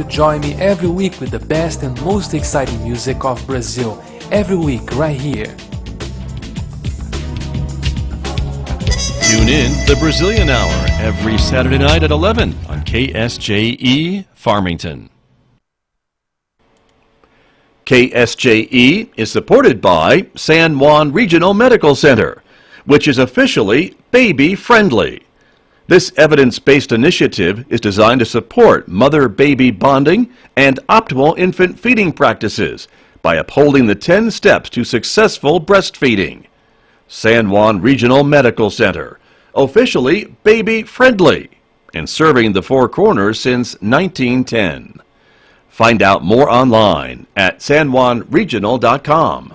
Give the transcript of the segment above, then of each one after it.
Join me every week with the best and most exciting music of Brazil. Every week, right here. Tune in the Brazilian Hour every Saturday night at 11 on KSJE Farmington. KSJE is supported by San Juan Regional Medical Center, which is officially baby-friendly. This evidence-based initiative is designed to support mother-baby bonding and optimal infant feeding practices by upholding the 10 steps to successful breastfeeding. San Juan Regional Medical Center, officially baby-friendly, and serving the Four Corners since 1910. Find out more online at sanjuanregional.com.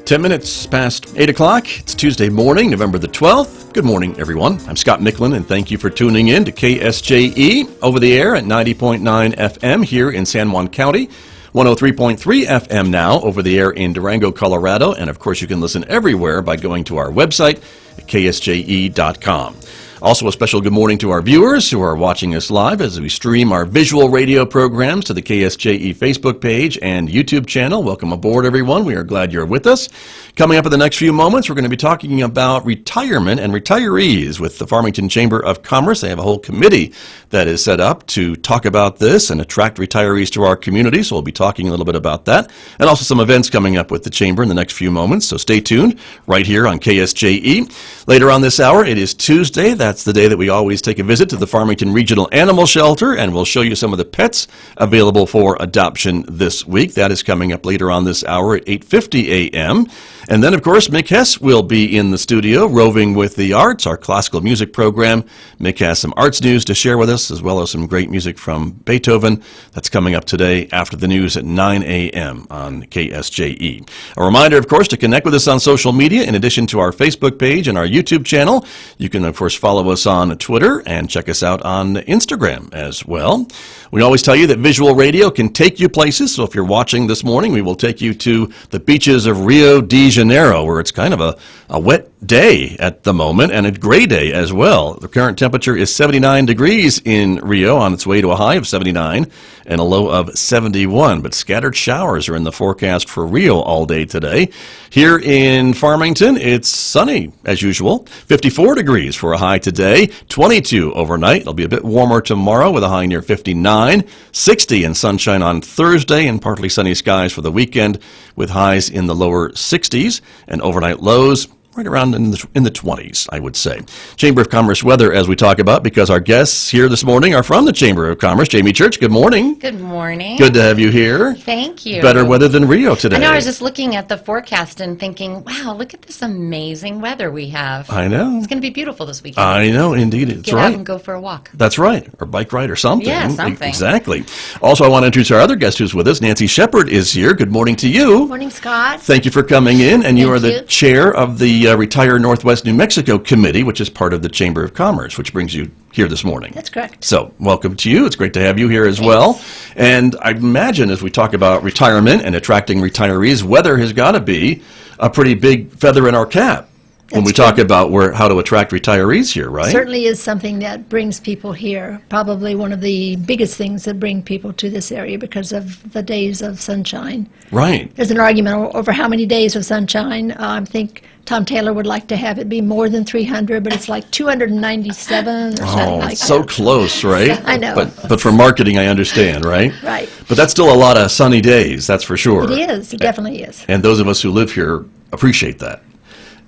Ten minutes past 8 o'clock. It's Tuesday morning, November the 12th. Good morning, everyone. I'm Scott Micklin, and thank you for tuning in to KSJE over the air at 90.9 FM here in San Juan County, 103.3 FM now over the air in Durango, Colorado, and of course you can listen everywhere by going to our website at ksje.com. Also, a special good morning to our viewers who are watching us live as we stream our visual radio programs to the KSJE Facebook page and YouTube channel. Welcome aboard, everyone. We are glad you're with us. Coming up in the next few moments, we're going to be talking about retirement and retirees with the Farmington Chamber of Commerce. They have a whole committee that is set up to talk about this and attract retirees to our community, so we'll be talking a little bit about that. And also some events coming up with the Chamber in the next few moments, so stay tuned right here on KSJE. Later on this hour, it is Tuesday. That's the day that we always take a visit to the Farmington Regional Animal Shelter, and we'll show you some of the pets available for adoption this week. That is coming up later on this hour at 8:50 a.m. And then, of course, Mick Hess will be in the studio, Roving with the Arts, our classical music program. Mick has some arts news to share with us, as well as some great music from Beethoven. That's coming up today after the news at 9 a.m. on KSJE. A reminder, of course, to connect with us on social media. In addition to our Facebook page and our YouTube channel, you can, of course, follow us on Twitter and check us out on Instagram as well. We always tell you that visual radio can take you places, so if you're watching this morning, we will take you to the beaches of Rio de Janeiro, where it's kind of a wet day at the moment, and a gray day as well. The current temperature is 79 degrees in Rio, on its way to a high of 79 and a low of 71, but scattered showers are in the forecast for Rio all day today. Here in Farmington, it's sunny as usual, 54 degrees for a high today, 22 overnight. It'll be a bit warmer tomorrow with a high near 59, 60 and sunshine on Thursday, and partly sunny skies for the weekend with highs in the lower 60s and overnight lows right around in the 20s, I would say. Chamber of Commerce weather as we talk about, because our guests here this morning are from the Chamber of Commerce. Jamie Church, good morning. Good morning. Good to have you here. Thank you. Better weather than Rio today. I know, I was just looking at the forecast and thinking, wow, look at this amazing weather we have. I know. It's going to be beautiful this weekend. I know, indeed. It's Get right. out and go for a walk. That's right. Or bike ride or something. Yeah, something. Exactly. Also, I want to introduce our other guest who's with us. Nancy Shepard is here. Good morning to you. Morning, Scott. Thank you for coming in. And you are the you. chair of the Retire Northwest New Mexico Committee, which is part of the Chamber of Commerce, which brings you here this morning. That's correct. So, welcome to you. It's great to have you here as well. And I imagine as we talk about retirement and attracting retirees, weather has got to be a pretty big feather in our cap when we talk about how to attract retirees here, right? Certainly is something that brings people here. Probably one of the biggest things that bring people to this area because of the days of sunshine. Right. There's an argument over how many days of sunshine. I think Tom Taylor would like to have it be more than 300, but it's like 297 or something like that. So close, right? I know. But for marketing, I understand, right? Right. But that's still a lot of sunny days, that's for sure. It is. It definitely is. And those of us who live here appreciate that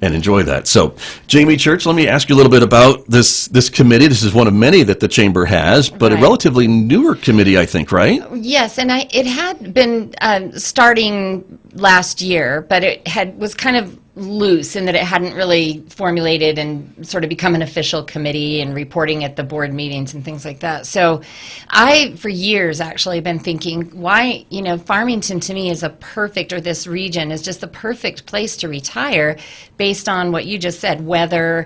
and enjoy that. So, Jamie Church, let me ask you a little bit about this committee. This is one of many that the Chamber has, but Right. a relatively newer committee, I think, right? Yes, and it had been starting last year, but it was kind of loose in that it hadn't really formulated and sort of become an official committee and reporting at the board meetings and things like that. So I, for years, actually been thinking, why, Farmington to me is this region is just the perfect place to retire based on what you just said, weather,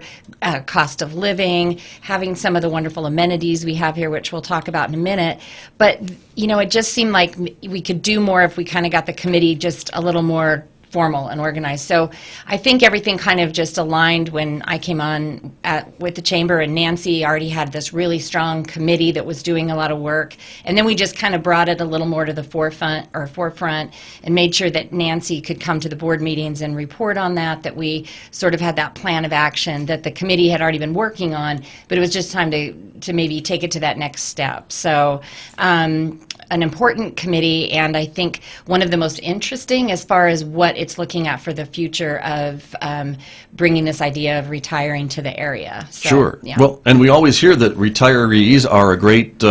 cost of living, having some of the wonderful amenities we have here, which we'll talk about in a minute. But, it just seemed like we could do more if we kind of got the committee just a little more formal and organized. So I think everything kind of just aligned when I came on with the chamber, and Nancy already had this really strong committee that was doing a lot of work. And then we just kind of brought it a little more to the forefront and made sure that Nancy could come to the board meetings and report on that we sort of had that plan of action that the committee had already been working on, but it was just time to maybe take it to that next step. So an important committee, and I think one of the most interesting as far as what it's looking at for the future of bringing this idea of retiring to the area. So, Sure. Yeah. Well, and we always hear that retirees are a great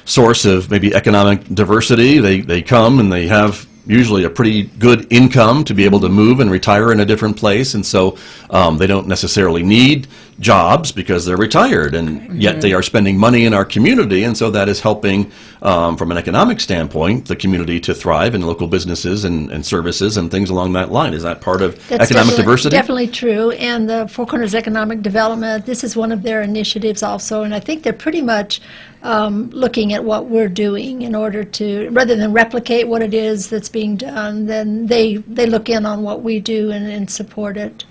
source of maybe economic diversity. They come and they have usually a pretty good income to be able to move and retire in a different place, and so they don't necessarily need jobs because they're retired, and yet they are spending money in our community, and so that is helping from an economic standpoint the community to thrive, and local businesses and services and things along that line. Is that part of economic diversity? Definitely true. And the Four Corners Economic Development, this is one of their initiatives also, and I think they're pretty much looking at what we're doing in order to, rather than replicate what it is that's being done, then they look in on what we do and support it.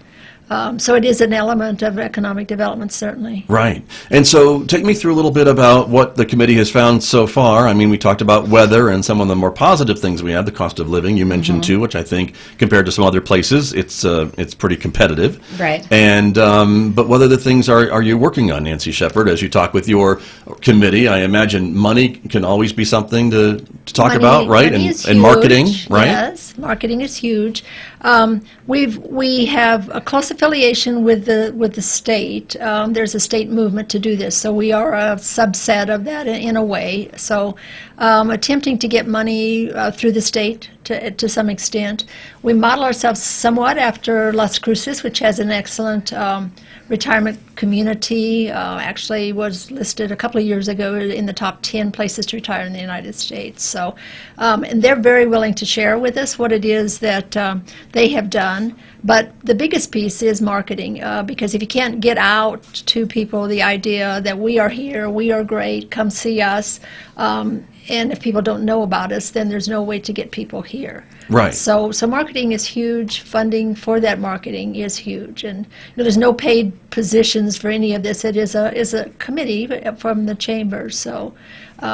So it is an element of economic development, certainly. Right. And so take me through a little bit about what the committee has found so far. I mean, we talked about weather and some of the more positive things we have, the cost of living you mentioned too, which I think compared to some other places, it's pretty competitive. Right. And but what other things are you working on, Nancy Shepard, as you talk with your committee? I imagine money can always be something to talk about, right? Money is and marketing, huge. right? Yes, marketing is huge. We have a close affiliation with the state. There's a state movement to do this, so we are a subset of that in a way. So attempting to get money through the state to some extent. We model ourselves somewhat after Las Cruces, which has an excellent retirement community. Actually was listed a couple of years ago in the top 10 places to retire in the United States. So, and they're very willing to share with us what it is that they have done. But the biggest piece is marketing, because if you can't get out to people the idea that we are here, we are great, come see us, and if people don't know about us, then there's no way to get people here. Right. So marketing is huge. Funding for that marketing is huge, and there's no paid positions for any of this. It is a committee from the chamber, so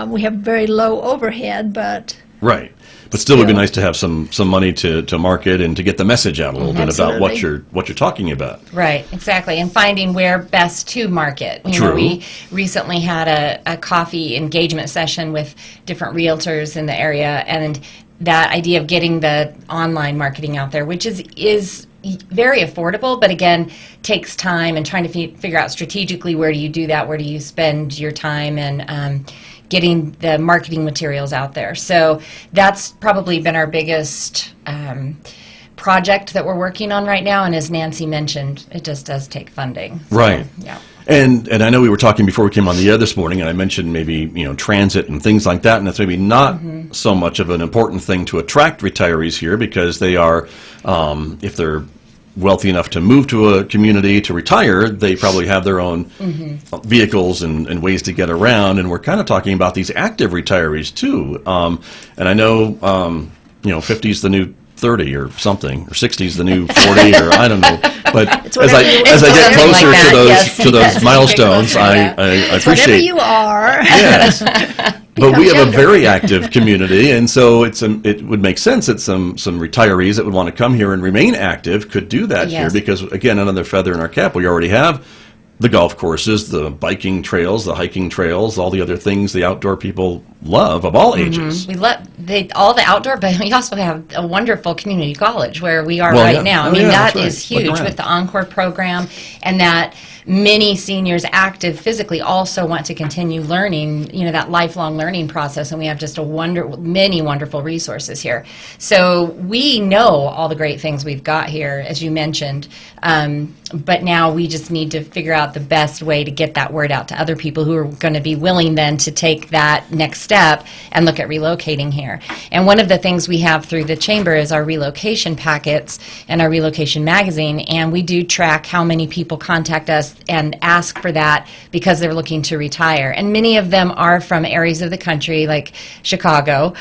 we have very low overhead, but Right. But still, it would be nice to have some money to market and to get the message out a little bit about what you're talking about. Right, exactly, and finding where best to market. You know, we recently had a coffee engagement session with different realtors in the area, and that idea of getting the online marketing out there, which is very affordable, but again, takes time, and trying to figure out strategically where do you do that, where do you spend your time, and getting the marketing materials out there. So that's probably been our biggest project that we're working on right now, and as Nancy mentioned, it just does take funding. So, right. Yeah. And I know we were talking before we came on the air this morning, and I mentioned maybe transit and things like that, and that's maybe not so much of an important thing to attract retirees here, because they are, if they're wealthy enough to move to a community to retire, they probably have their own vehicles and ways to get around, and we're kind of talking about these active retirees too. And I know 50 is the new 30 or something, or 60 is the new 40, or I don't know. But as I get closer like to those milestones, I appreciate. whatever you are. Yes. But we have a very active community, and so it would make sense that some retirees that would want to come here and remain active could do that here, because, again, another feather in our cap, we already have the golf courses, the biking trails, the hiking trails, all the other things the outdoor people love of all ages. We love all the outdoor, but we also have a wonderful community college where we are now. I mean, that is huge with the Encore program, and that many seniors active physically also want to continue learning, that lifelong learning process, and we have just many wonderful resources here. So we know all the great things we've got here, as you mentioned, but now we just need to figure out about the best way to get that word out to other people who are going to be willing then to take that next step and look at relocating here. And one of the things we have through the Chamber is our relocation packets and our relocation magazine, and we do track how many people contact us and ask for that because they're looking to retire. And many of them are from areas of the country like Chicago,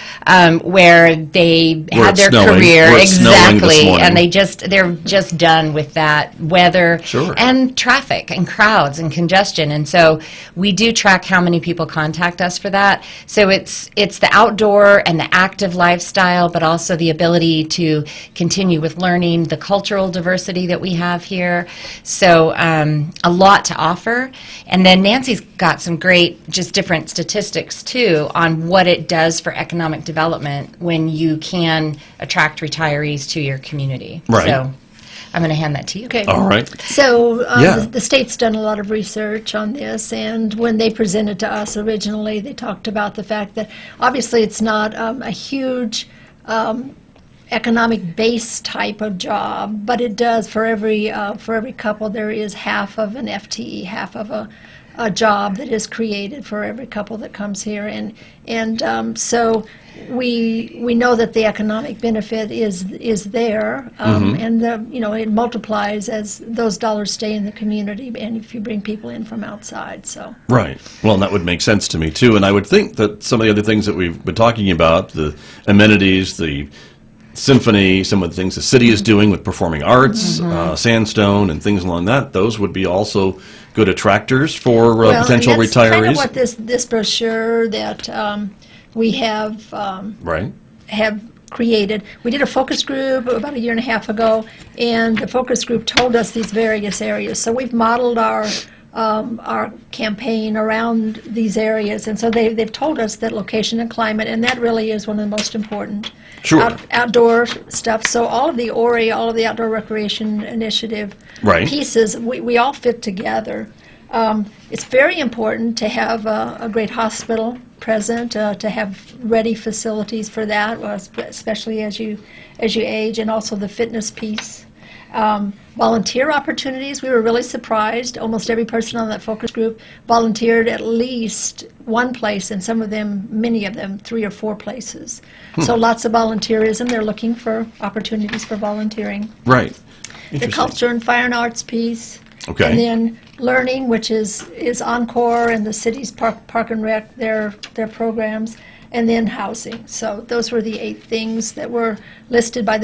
where they had their career, exactly, and they're just done with that weather and traffic and crowds and congestion. And so we do track how many people contact us for that. So it's the outdoor and the active lifestyle, but also the ability to continue with learning, the cultural diversity that we have here. So a lot to offer. And then Nancy's got some great, just different statistics too on what it does for economic development when you can attract retirees to your community. Right. So I'm going to hand that to you. Okay. All right. So the state's done a lot of research on this, and when they presented to us originally, they talked about the fact that obviously it's not a huge economic base type of job, but it does for every couple there is half of an FTE, half of a job that is created for every couple that comes here, and so we know that the economic benefit is there, and it multiplies as those dollars stay in the community, and if you bring people in from outside. So right. Well, and that would make sense to me too, and I would think that some of the other things that we've been talking about, the amenities, the symphony, some of the things the city is doing with performing arts, sandstone, and things along that, those would be also good attractors for potential and that's retirees. Kind of what this brochure that we have have created. We did a focus group about a year and a half ago, and the focus group told us these various areas. So we've modeled our campaign around these areas, and so they've told us that location and climate, and that really is one of the most important. Sure. Outdoor stuff. So all of the ORI, all of the Outdoor Recreation Initiative pieces, we all fit together. It's very important to have a great hospital present, to have ready facilities for that, especially as you age, and also the fitness piece. Volunteer opportunities, we were really surprised. Almost every person on that focus group volunteered at least one place, and many of them, 3 or 4 places. So lots of volunteerism. They're looking for opportunities for volunteering. Right. The culture and fine arts piece. Okay. And then learning, which is Encore and the city's Park and Rec, their programs. And then housing. So those were the 8 things that were listed by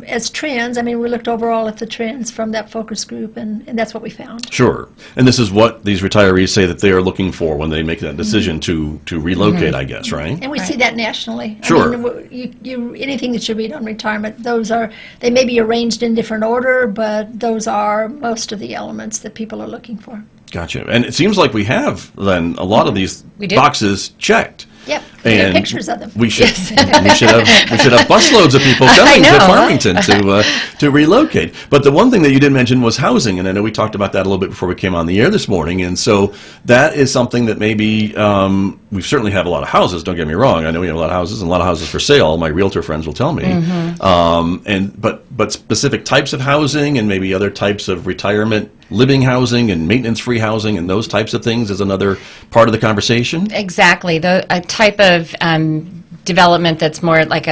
as trends. I mean, we looked overall at the trends from that focus group, and that's what we found. Sure. And this is what these retirees say that they are looking for when they make that decision to relocate, I guess, right? And we see that nationally. Sure. I mean, you anything that you read on retirement, they may be arranged in different order, but those are most of the elements that people are looking for. Gotcha. And it seems like we have, then, a lot of these boxes checked. Yep, we have pictures of them. We should have busloads of people coming to Farmington to relocate. But the one thing that you did mention was housing, and I know we talked about that a little bit before we came on the air this morning. And so that is something that maybe we certainly have a lot of houses. Don't get me wrong. I know we have a lot of houses and a lot of houses for sale. My realtor friends will tell me. But specific types of housing and maybe other types of retirement living housing and maintenance-free housing and those types of things is another part of the conversation? Exactly. A type of development that's more like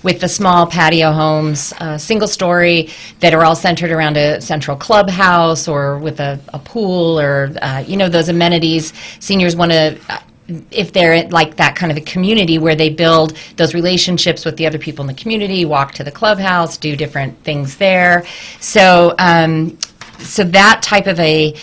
with the small patio homes, single story, that are all centered around a central clubhouse or with a pool or, those amenities. Seniors want to... if they're like that kind of a community where they build those relationships with the other people in the community, walk to the clubhouse, do different things there. So that type of a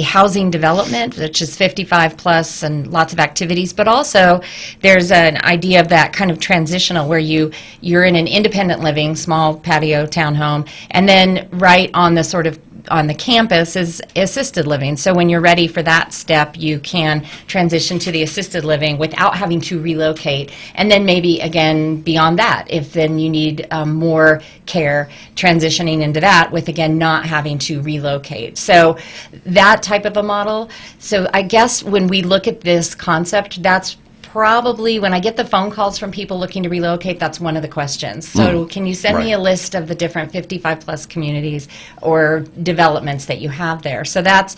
housing development, which is 55 plus and lots of activities, but also there's an idea of that kind of transitional where you're in an independent living, small patio townhome, and then right on the sort of on the campus is assisted living. So when you're ready for that step, you can transition to the assisted living without having to relocate. And then maybe, again, beyond that, if then you need more care, transitioning into that with, again, not having to relocate. So that type of a model. So I guess when we look at this concept, that's probably, when I get the phone calls from people looking to relocate, that's one of the questions. So can you send me a list of the different 55-plus communities or developments that you have there? So that's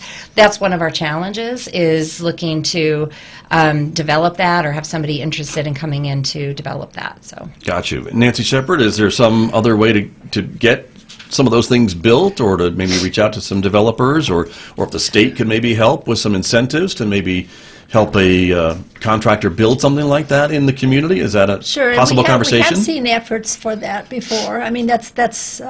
one of our challenges, is looking to develop that or have somebody interested in coming in to develop that. So. Got you. Nancy Shepard, is there some other way to get some of those things built, or to maybe reach out to some developers, or if the state could maybe help with some incentives to maybe help a contractor build something like that in the community? Is that a possible conversation? We have seen efforts for that before. I mean, that's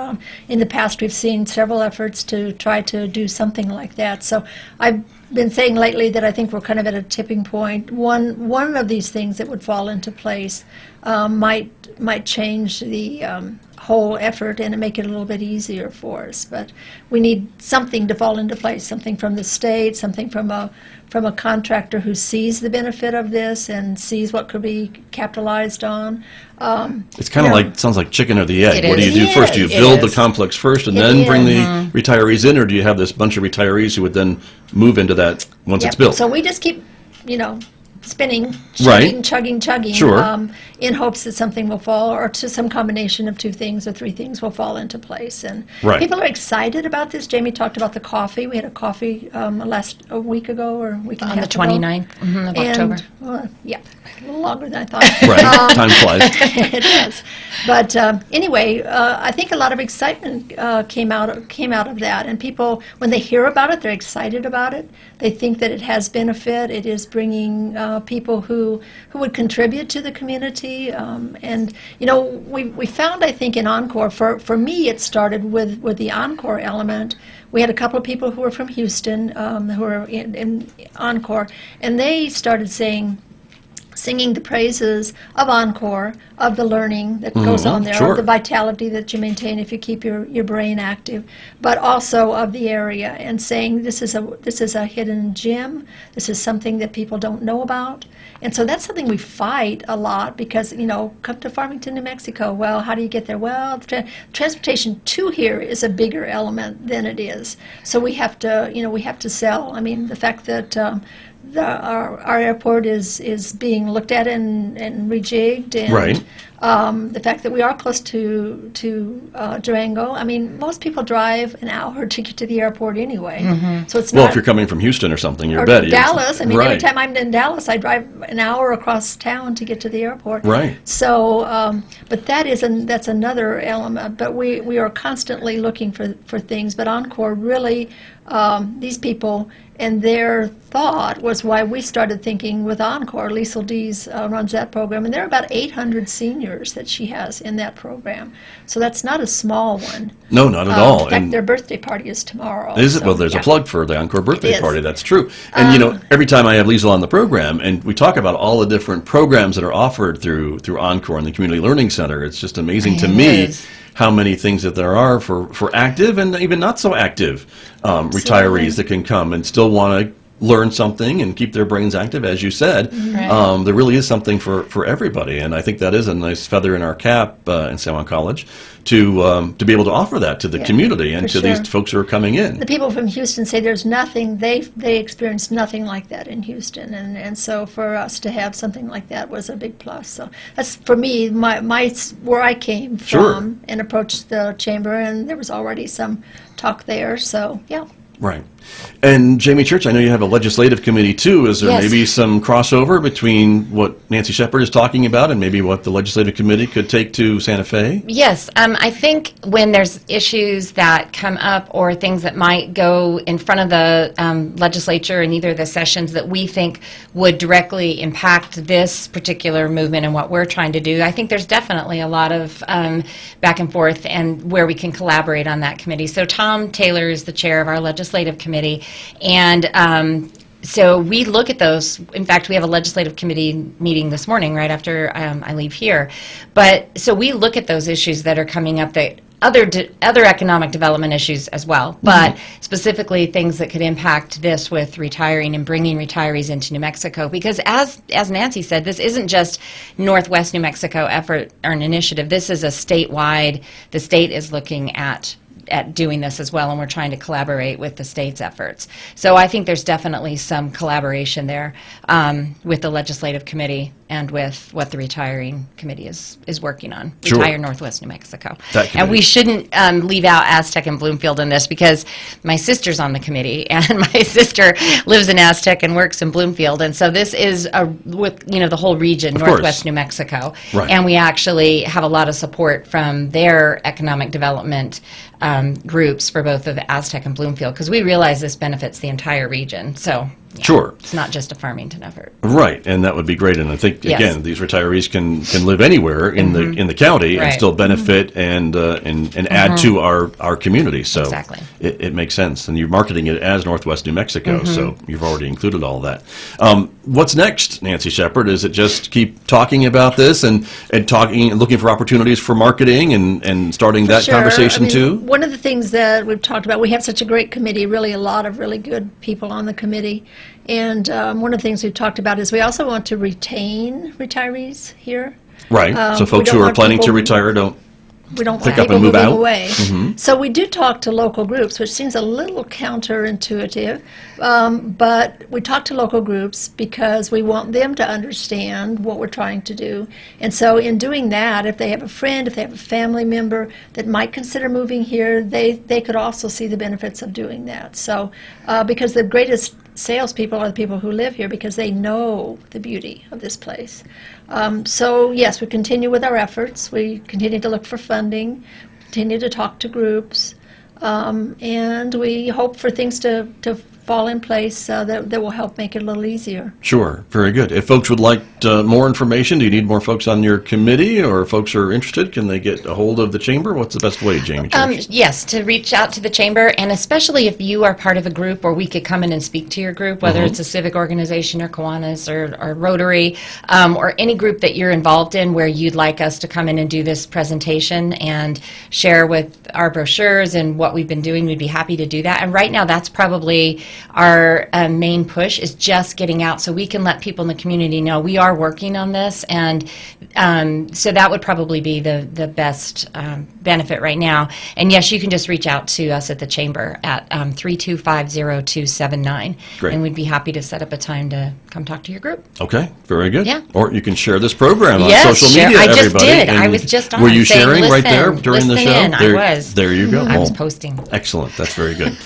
in the past we've seen several efforts to try to do something like that. So I've been saying lately that I think we're kind of at a tipping point. One of these things that would fall into place might change the whole effort and make it a little bit easier for us. But we need something to fall into place, something from the state, something from a contractor who sees the benefit of this and sees what could be capitalized on. It's kind of like, sounds like chicken or the egg. It What do you is. do first? Do you It build the is. complex first and It then bring is. the retirees in, or do you have this bunch of retirees who would then move into that once Yep. it's built? So we just keep, spinning, Right. chugging, Sure. in hopes that something will fall, or to some combination of two things or three things will fall into place. And Right. people are excited about this. Jamie talked about the coffee. We had a coffee a week ago or a week and a On half the ago. 29th of October. Yeah, a little longer than I thought. Right. Time flies. It does. But anyway, I think a lot of excitement came out of that, and people, when they hear about it, they're excited about it. They think that it has benefit. It is bringing people who would contribute to the community, and we found, I think, in Encore, for me, it started with the Encore element. We had a couple of people who were from Houston who were in Encore, and they started singing the praises of Encore, of the learning that goes on there, sure. of the vitality that you maintain if you keep your brain active, but also of the area, and saying this is a hidden gem, this is something that people don't know about. And so that's something we fight a lot, because, come to Farmington, New Mexico. Well, how do you get there? Well, transportation to here is a bigger element than it is. So we have to sell. I mean, the fact that our airport is being looked at and rejigged, and Right. The fact that we are close to Durango. I mean, most people drive an hour to get to the airport anyway. So it's Well, not. if you're coming from Houston or something, you're or better. Dallas. I mean, every Right. time I'm in Dallas, I drive an hour across town to get to the airport. Right. So, but that's another element. But we are constantly looking for things. But Encore really, these people and their thought was why we started thinking with Encore. Liesl Dees runs that program, and there are about 800 seniors that she has in that program. So that's not a small one. No, not at all. In fact, And their birthday party is tomorrow. is it? so, Well, there's yeah. a plug for the Encore birthday is. party. That's true. And every time I have Liesl on the program, and we talk about all the different programs that are offered through Encore and the Community Learning Center, it's just amazing to It me is. how many things that there are for active and even not so active retirees that can come and still want to learn something and keep their brains active, as you said. Right. There really is something for everybody, and I think that is a nice feather in our cap in San Juan College to be able to offer that to the community and for to these sure. folks who are coming in. The people from Houston say there's nothing, they experienced nothing like that in Houston, and so for us to have something like that was a big plus. So that's, for me, my where I came Sure. from, and approached the chamber, and there was already some talk there, so yeah. Right. And Jamie Church, I know you have a legislative committee too. Is there Yes. maybe some crossover between what Nancy Shepard is talking about and maybe what the legislative committee could take to Santa Fe? Yes, I think when there's issues that come up or things that might go in front of the legislature in either the sessions that we think would directly impact this particular movement and what we're trying to do, I think there's definitely a lot of back and forth and where we can collaborate on that committee. So Tom Taylor is the chair of our legislative committee, and so we look at those. In fact, we have a legislative committee meeting this morning right after I leave here. But so we look at those issues that are coming up, that other economic development issues as well, but specifically things that could impact this with retiring and bringing retirees into New Mexico. Because as Nancy said, this isn't just Northwest New Mexico effort or an initiative. This is a statewide. The state is looking at at doing this as well, and we're trying to collaborate with the state's efforts. So I think there's definitely some collaboration there with the legislative committee and with what the retiring committee is working on. Sure. Retire Northwest New Mexico. That committee. And we shouldn't leave out Aztec and Bloomfield in this, because my sister's on the committee, and my sister lives in Aztec and works in Bloomfield, and so this is with the whole region, Of Northwest course. New Mexico. Right. And we actually have a lot of support from their economic development groups for both of Aztec and Bloomfield, because we realize this benefits the entire region. So yeah, Sure. it's not just a Farmington effort. Right, and that would be great. And I think Yes. again, these retirees can live anywhere in the county and Right. still benefit and add to our community. So Exactly. it makes sense. And you're marketing it as Northwest New Mexico, so you've already included all that. What's next, Nancy Shepard? Is it just keep talking about this and talking and looking for opportunities for marketing and starting that Sure. conversation I mean, too? One of the things that we've talked about, we have such a great committee, really a lot of really good people on the committee. And one of the things we've talked about is we also want to retain retirees here. Right. So we folks don't who are want planning to people- retire don't. We don't Pick want up people and move moving out. away. So we do talk to local groups, which seems a little counterintuitive, but we talk to local groups because we want them to understand what we're trying to do. And so in doing that, if they have a friend, if they have a family member that might consider moving here, they could also see the benefits of doing that. So because the greatest salespeople are the people who live here, because they know the beauty of this place. So yes, we continue with our efforts. We continue to look for funding, continue to talk to groups, and we hope for things to fall in place that will help make it a little easier. Sure, very good. If folks would like more information, do you need more folks on your committee, or if folks are interested, can they get a hold of the chamber? What's the best way, Jamie Church? Yes, to reach out to the chamber, and especially if you are part of a group, or we could come in and speak to your group, whether it's a civic organization or Kiwanis or Rotary, or any group that you're involved in where you'd like us to come in and do this presentation and share with our brochures and what we've been doing, we'd be happy to do that. And right now, that's probably our main push, is just getting out so we can let people in the community know we are working on this. And so that would probably be the best benefit right now. And yes, you can just reach out to us at the chamber at 325-0279. Great. And we'd be happy to set up a time to come talk to your group. Okay, very good. Yeah. Or you can share this program on Yes, social share. media, I just everybody. did. I And was just on Were you saying, sharing right there listen, during the listen show? in. I was. There you go. I was Well, posting. excellent. That's very good.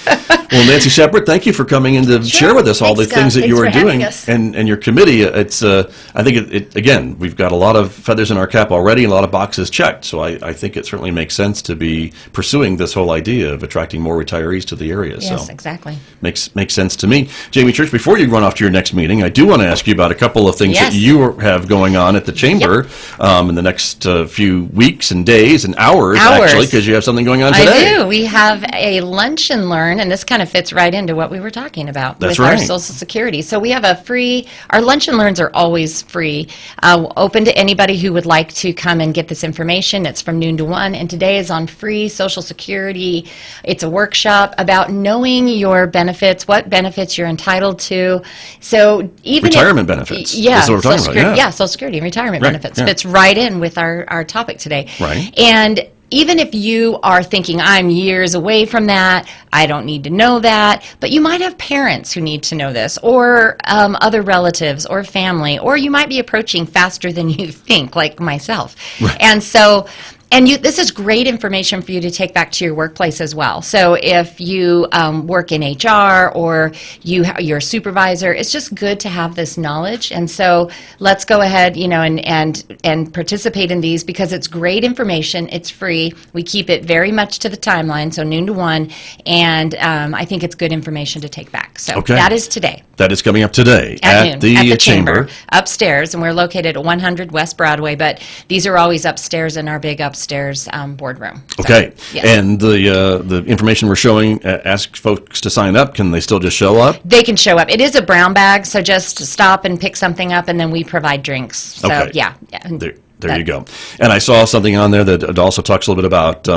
Well, Nancy Shepard, thank you for coming in to share with us all Thanks, the things Scott. that you Thanks are for having doing us. and your committee. It's I think it again, we've got a lot of feathers in our cap already and a lot of boxes checked. So I think it certainly makes sense to be pursuing this whole idea of attracting more retirees to the area. Yes, So exactly. makes sense to me. Jamie Church, before you run off to your next meeting, I do want to ask you about a couple of things Yes. that you have going on at the chamber in the next few weeks and days and hours. Actually, because you have something going on today. I do. We have a lunch and learn, and this kind of fits right into what we were talking about That's with our right. Social Security. So we have our lunch and learns are always free, open to anybody who would like to come and get this information. It's from noon to 1, and today is on free Social Security. It's a workshop about knowing your benefits, what benefits you're entitled to. So even Retirement benefits. Yeah, That's what we're talking Social about, Security, yeah. Social Security and retirement Right, benefits yeah. fits right in with our topic today. Right. And even if you are thinking, I'm years away from that, I don't need to know that, but you might have parents who need to know this, or other relatives or family, or you might be approaching faster than you think, like myself. Right. And so, this is great information for you to take back to your workplace as well. So if you work in HR or you're a supervisor, it's just good to have this knowledge. And so let's go ahead, and participate in these, because it's great information. It's free. We keep it very much to the timeline, so noon to 1, and I think it's good information to take back. So Okay. that is today. That is coming up today At noon, the at the chamber. upstairs, and we're located at 100 West Broadway, but these are always upstairs in our big upstairs boardroom. So, Okay, yes. and the information we're showing, ask folks to sign up. Can they still just show up? They can show up. It is a brown bag, so just stop and pick something up, and then we provide drinks. So, Okay. yeah. And There you go. And I saw something on there that also talks a little bit about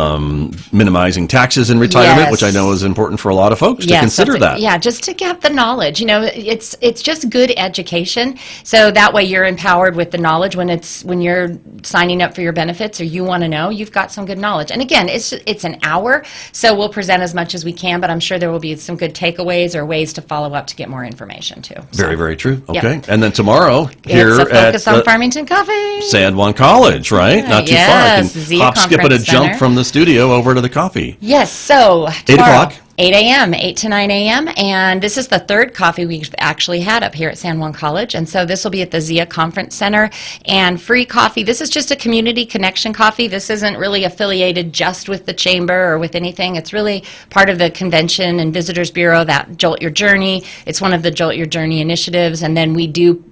minimizing taxes in retirement, Yes. which I know is important for a lot of folks to Yes, consider that's- that. Yeah, just to get the knowledge. It's just good education. So that way you're empowered with the knowledge when you're signing up for your benefits or you want to know, you've got some good knowledge. And again, it's an hour, so we'll present as much as we can, but I'm sure there will be some good takeaways or ways to follow up to get more information too. So, Very, very true. Yep. Okay. And then tomorrow here it's a focus on at Farmington Coffee. San Juan College, right? Yeah, Not too far. yes, I can Zia hop, skip, and a Conference jump Center. from the studio over to the coffee. Yes, so 8 tomorrow, o'clock. 8 a.m., 8 to 9 a.m., and this is the third coffee we've actually had up here at San Juan College, and so this will be at the Zia Conference Center, and free coffee. This is just a community connection coffee. This isn't really affiliated just with the chamber or with anything. It's really part of the Convention and Visitors Bureau, that Jolt Your Journey. It's one of the Jolt Your Journey initiatives, and then we do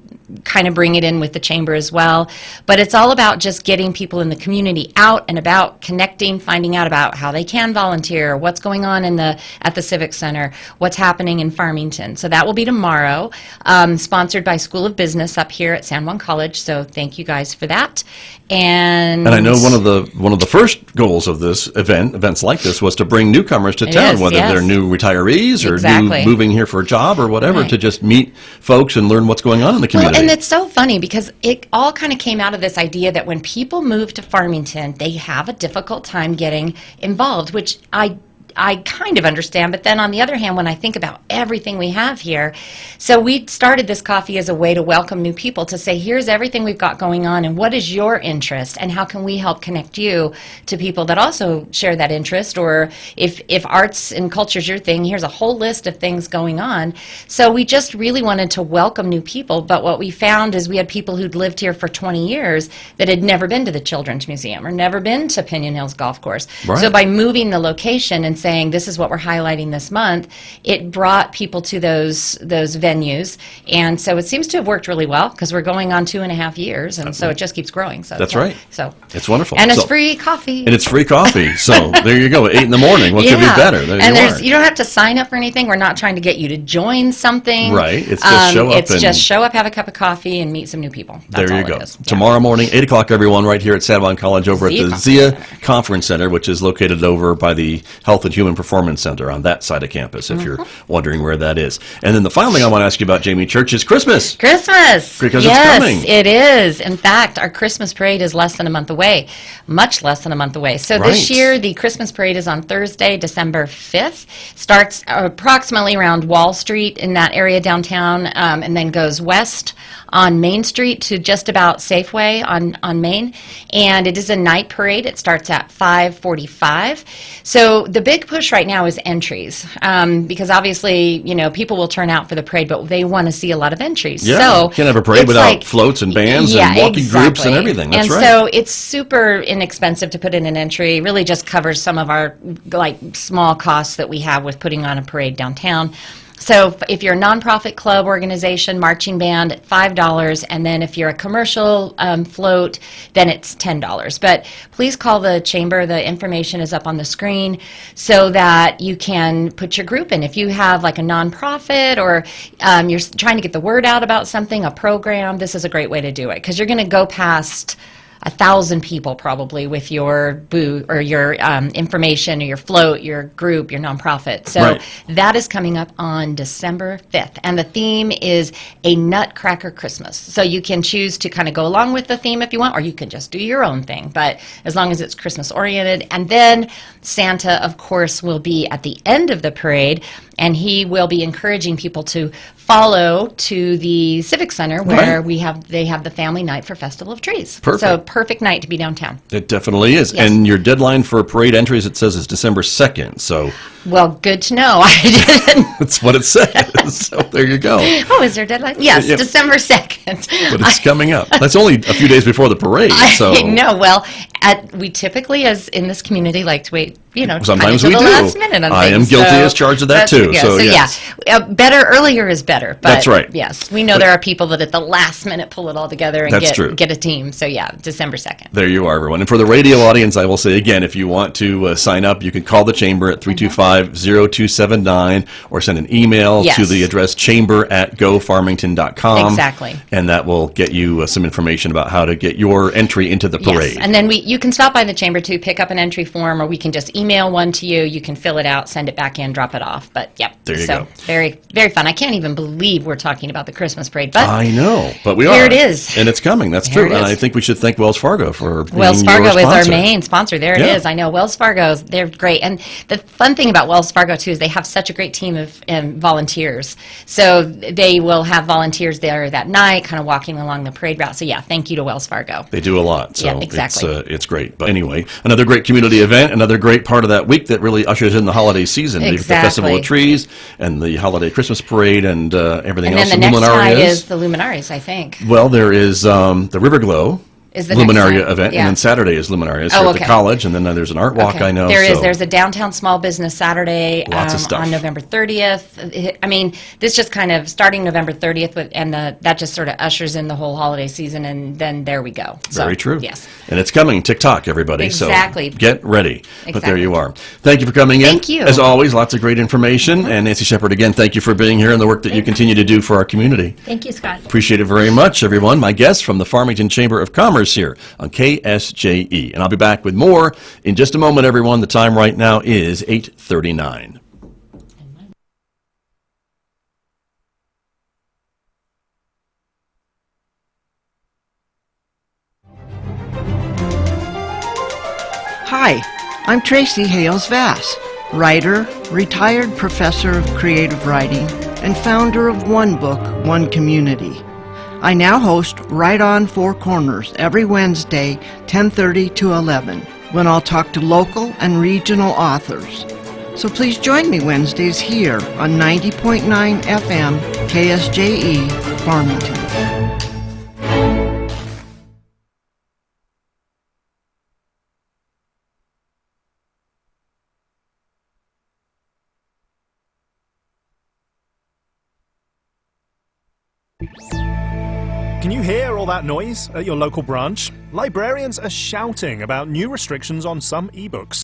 kind of bring it in with the chamber as well. But it's all about just getting people in the community out and about, connecting, finding out about how they can volunteer, what's going on at the Civic Center, what's happening in Farmington. So that will be tomorrow, sponsored by School of Business up here at San Juan College. So thank you guys for that. And I know one of the first goals of this events like this, was to bring newcomers to town, is, whether yes. they're new retirees or Exactly. new moving here for a job or whatever, Right. to just meet folks and learn what's going on in the community. Well, and it's so funny because it all kind of came out of this idea that when people move to Farmington, they have a difficult time getting involved, which I kind of understand, but then on the other hand, when I think about everything we have here, so we started this coffee as a way to welcome new people, to say, here's everything we've got going on, and what is your interest, and how can we help connect you to people that also share that interest, or if arts and culture is your thing, here's a whole list of things going on. So we just really wanted to welcome new people, but what we found is we had people who'd lived here for 20 years that had never been to the Children's Museum or never been to Pinion Hills Golf Course. Right. So by moving the location and saying this is what we're highlighting this month, it brought people to those venues, and so it seems to have worked really well because we're going on 2.5 years, and so it just keeps growing. So That's it's right. So It's wonderful. and it's So- free coffee. And it's free coffee. So there you go. 8 in the morning. What could be better? There and you are. you don't have to sign up for anything. We're not trying to get you to join something. Right. It's just show up It's and- just show up, have a cup of coffee, and meet some new people. That's There you all go. it is. Yeah. Tomorrow morning, 8 o'clock, everyone, right here at San Juan College over at Zia the Conference Zia Center. Conference Center, which is located over by the Health and Human Performance Center on that side of campus, if you're wondering where that is. And then the final thing I want to ask you about, Jamie Church, is Christmas. Christmas. Because it's yes, coming. it is. In fact, our Christmas parade is less than a month away, much less than a month away. So this Right. year, the Christmas parade is on Thursday, December 5th. Starts approximately around Wall Street in that area downtown, and then goes west on Main Street to just about Safeway on Main. And it is a night parade. It starts at 5:45. So the big push right now is entries, because obviously, people will turn out for the parade, but they want to see a lot of entries. Yeah, So you can't have a parade it's without like- floats and bands yeah, and walking groups and exactly. everything. That's and right. so it's super inexpensive to put in an entry. It really just covers some of our small costs that we have with putting on a parade downtown. So if you're a nonprofit club, organization, marching band, $5, and then if you're a commercial float, then it's $10. But please call the chamber. The information is up on the screen so that you can put your group in. If you have like a nonprofit or you're trying to get the word out about something, a program, this is a great way to do it because you're going to go past 1,000 people probably with your booth or your information or your float, your group, your nonprofit. So Right. that is coming up on December 5th. And the theme is a Nutcracker Christmas. So you can choose to kind of go along with the theme if you want, or you can just do your own thing. But as long as it's Christmas oriented. And then Santa, of course, will be at the end of the parade, and he will be encouraging people to follow to the Civic Center where Right. they have the family night for Festival of Trees. Perfect. So perfect night to be downtown. It definitely is. Yes. And your deadline for parade entries, it says, is December 2nd. So Well, good to know. I didn't. that's what it says. So there you go. Oh, is there a deadline? Yes, Yeah. December 2nd. But it's coming up. That's only a few days before the parade. So I know. Well, we typically, as in this community, like to wait Sometimes to we the do. last minute on I am things, guilty so as charged of that that's- too. Yeah, So, yes. better earlier is better. But That's right. Yes, we know there are people that at the last minute pull it all together and That's true. get a team. So yeah, December 2nd. There you are, everyone. And for the radio audience, I will say again, if you want to sign up, you can call the chamber at 325-0279 or send an email Yes. to the address chamber@gofarmington.com. Exactly. And that will get you some information about how to get your entry into the parade. Yes, and then you can stop by the chamber to pick up an entry form, or we can just email one to you. You can fill it out, send it back in, drop it off. But yep, There you so go. very, very fun. I can't even believe we're talking about the Christmas parade, but I know, but we are. Here it is. And it's coming. That's Here true. it And is. I think we should thank Wells Fargo for being Wells Fargo your is our sponsor. main sponsor. There it Yeah. is. I know Wells Fargo's, they're great. And the fun thing about Wells Fargo, too, is they have such a great team of volunteers. So they will have volunteers there that night, kind of walking along the parade route. So yeah, thank you to Wells Fargo. They do a lot, so Yeah, exactly. it's great. But anyway, another great community event, another great part of that week that really ushers in the holiday season. The Festival of Exactly. Trees and the holiday Christmas parade and everything And else. then the next night Luminarias. is the Luminaries, I think. Well, there is the River Glow Is the next Luminaria night. event, Yeah. and then Saturday is Luminarias Oh, here at the okay. college, and then there's an art walk, Okay. I know. There is. so- There's a downtown small business Saturday Lots of stuff. on November 30th. I mean, this just kind of starting November 30th, and that just sort of ushers in the whole holiday season, and then there we go. So, Very true. Yes. And it's coming, TikTok, everybody. Exactly. So get ready. But there Exactly. you are. Thank you for coming in. Thank you. As always, lots of great information. And Nancy Shepard, again, thank you for being here and the work that you continue to do for our community. Thank you, Scott. Appreciate it very much, everyone. My guest from the Farmington Chamber of Commerce here on KSJE. And I'll be back with more in just a moment, everyone. The time right now is 8:39. Hi, I'm Tracy Hales Vass, writer, retired professor of creative writing, and founder of One Book, One Community. I now host Right On Four Corners every Wednesday, 10:30 to 11, when I'll talk to local and regional authors. So please join me Wednesdays here on 90.9 FM KSJE Farmington. Can you hear all that noise at your local branch? Librarians are shouting about new restrictions on some ebooks.